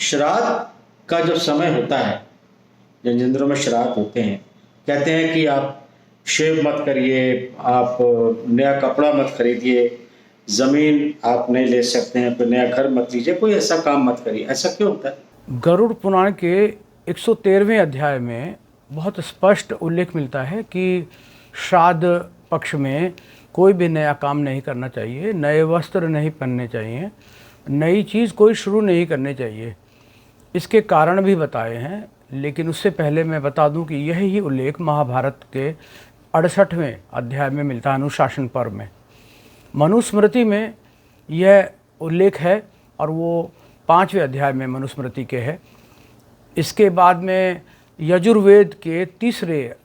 श्राद्ध का जब समय होता है, जनजिंदरों में श्राद्ध होते हैं, कहते हैं कि आप शेव मत करिए, आप नया कपड़ा मत खरीदिए, ज़मीन आप नहीं ले सकते हैं, तो नया घर मत लीजिए, कोई ऐसा काम मत करिए। ऐसा क्यों होता है? गरुड़ पुराण के 113वें अध्याय में बहुत स्पष्ट उल्लेख मिलता है कि श्राद्ध पक्ष में कोई भी नया काम नहीं करना चाहिए, नए वस्त्र नहीं पहनने चाहिए, नई चीज़ कोई शुरू नहीं करनी चाहिए। इसके कारण भी बताए हैं, लेकिन उससे पहले मैं बता दूं कि यही उल्लेख महाभारत के 68वें अध्याय में मिलता है, अनुशासन पर्व में। मनुस्मृति में यह उल्लेख है और वो 5वें अध्याय में मनुस्मृति के है। इसके बाद में यजुर्वेद के 3रे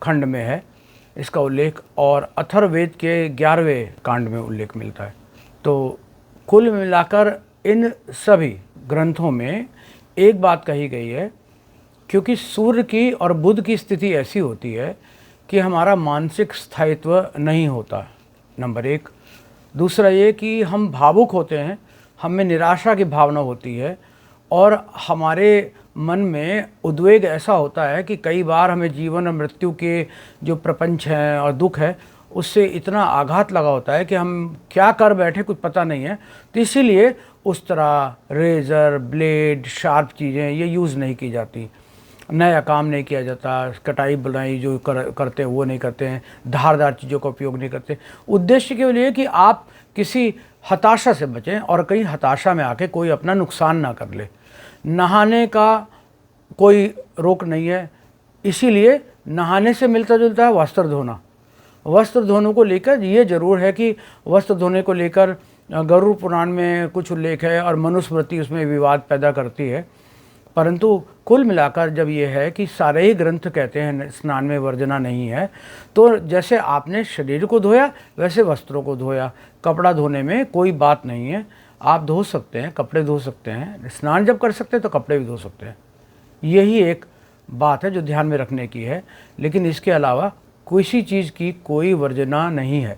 खंड में है इसका उल्लेख, और अथर्ववेद के 11वें कांड में उल्लेख मिलता है। तो कुल मिलाकर इन सभी ग्रंथों में एक बात कही गई है, क्योंकि सूर्य की और बुध की स्थिति ऐसी होती है कि हमारा मानसिक स्थायित्व नहीं होता, नंबर 1। दूसरा ये कि हम भावुक होते हैं, हमें निराशा की भावना होती है और हमारे मन में उद्वेग ऐसा होता है कि कई बार हमें जीवन और मृत्यु के जो प्रपंच हैं और दुख है उससे इतना आघात लगा होता है कि हम क्या कर बैठे कुछ पता नहीं है। तो इसीलिए उस तरह रेज़र, ब्लेड, शार्प चीज़ें ये यूज़ नहीं की जाती, नया काम नहीं किया जाता, कटाई बुनाई जो करते हैं वो नहीं करते हैं, धारदार चीज़ों का उपयोग नहीं करते। उद्देश्य केवल ये कि आप किसी हताशा से बचें और कहीं हताशा में आके कोई अपना नुकसान ना कर ले। नहाने का कोई रोक नहीं है, इसीलिए नहाने से मिलता जुलता है वस्त्र धोना। वस्त्र धोने को लेकर ये जरूर है कि वस्त्र धोने को लेकर गरुड़ पुराण में कुछ उल्लेख है और मनुस्मृति उसमें विवाद पैदा करती है, परंतु कुल मिलाकर जब ये है कि सारे ही ग्रंथ कहते हैं स्नान में वर्जना नहीं है, तो जैसे आपने शरीर को धोया वैसे वस्त्रों को धोया। कपड़ा धोने में कोई बात नहीं है, आप धो सकते हैं, कपड़े धो सकते हैं, स्नान जब कर सकते हैं तो कपड़े भी धो सकते हैं। यही एक बात है जो ध्यान में रखने की है, लेकिन इसके अलावा किसी चीज़ की कोई वर्जना नहीं है।